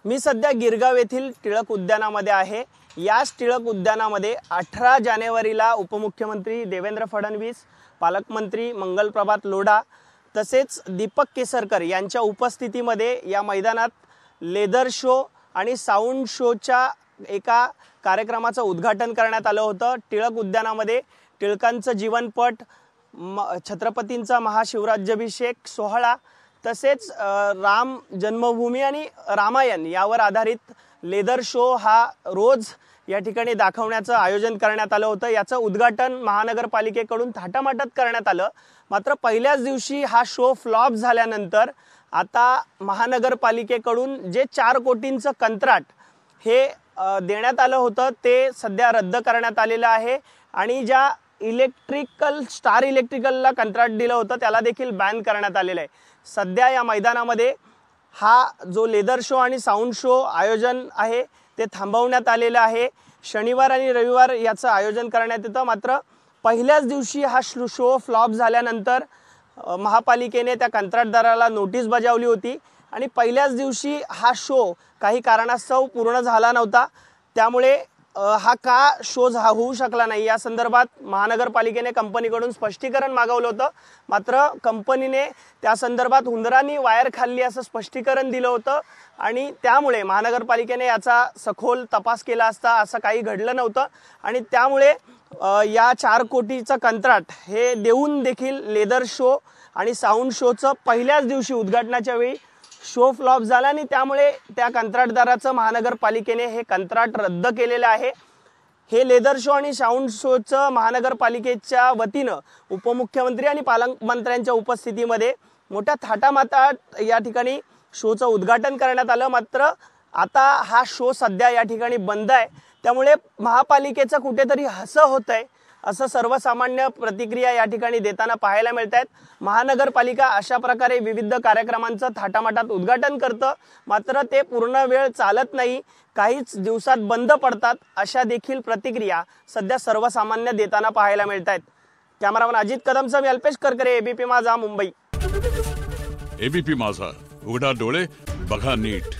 मी सध्या गिरगाव येथील टिळक उद्यानामध्ये आहे। याच टिळक उद्यानामध्ये 18 जानेवारीला उपमुख्यमंत्री देवेंद्र फडणवीस, पालकमंत्री मंगलप्रभात लोढा तसेच दीपक केसरकर यांच्या उपस्थितीमध्ये या मैदानात लेदर शो आणि साऊंड शोच्या एका कार्यक्रमाचं उद्घाटन करण्यात आलं होतं। टिळक उद्यानामध्ये टिळकांचं जीवनपट, छत्रपतींचा महाशिवराज्याभिषेक सोहळा तसेच राम जन्मभूमी आणि रामायण यावर आधारित लेदर शो हा रोज या ठिकाणी दाखवण्याचं आयोजन करण्यात आलं होतं। याचं उद्घाटन महानगरपालिकेकडून थाटामाटात करण्यात आलं। मात्र पहिल्याच दिवशी हा शो फ्लॉप झाल्यानंतर आता महानगरपालिकेकडून जे 4 कोटींचं कंत्राट हे देण्यात आलं होतं ते सध्या रद्द करण्यात आलेलं आहे आणि ज्या स्टार इलेक्ट्रिकलला कंत्राट दिलं होतं त्याला देखील बॅन करण्यात आलेलं आहे। सध्या या मैदानामध्ये हा जो लेदर शो आणि साऊंड शो आयोजन आहे ते थांबवण्यात आलेलं आहे। शनिवार आणि रविवार याचं आयोजन करण्यात येतं। मात्र पहिल्याच दिवशी हा शो फ्लॉप झाल्यानंतर महापालिकेने त्या कंत्राटदाराला नोटीस बजावली होती आणि पहिल्याच दिवशी हा शो काही कारणास्तव पूर्ण झाला नव्हता। त्यामुळे हा का शो होऊ शकला नाही या संदर्भात महानगरपालिकेने कंपनीकडून स्पष्टीकरण मागवलं होतं। मात्र कंपनीने त्या संदर्भात हुंदरांनी वायर खाल्ली असं स्पष्टीकरण दिलं होतं आणि त्यामुळे महानगरपालिकेने याचा सखोल तपास केला असता असं काही घडलं नव्हतं आणि त्यामुळे या 4 कोटीचं कंत्राट हे देऊन देखील लेदर शो आणि साऊंड शोचं पहिल्याच दिवशी उद्घाटनाच्या वेळी शो फ्लॉप झाला आणि त्यामुळे त्या कंत्राटदाराचं महानगरपालिकेने हे कंत्राट रद्द केलेलं आहे। हे लेदर शो आणि साऊंड शोचं महानगरपालिकेच्या वतीनं उपमुख्यमंत्री आणि पालकमंत्र्यांच्या उपस्थितीमध्ये मोठ्या थाटामाटात या ठिकाणी शोचं उद्घाटन करण्यात आलं। मात्र आता हा शो सध्या या ठिकाणी बंद आहे। त्यामुळे महापालिकेचं कुठेतरी हसं होतंय असं सर्वसामान्य प्रतिक्रिया या ठिकाणी देताना पाहायला मिळतात। महानगरपालिका अशा प्रकारे विविध कार्यक्रमांचं थाटामाटात उद्घाटन करतं मात्र ते पूर्ण वेळ चालत नाही, काहीच दिवसात बंद पडतात अशा देखील प्रतिक्रिया सध्या सर्वसामान्य देताना पाहायला मिळतात। कॅमेरामन अजित कदमसह मी अल्पेश करकरे, एबीपी माझा, मुंबई। एबीपी माझा, उघडा डोळे बघा नीट।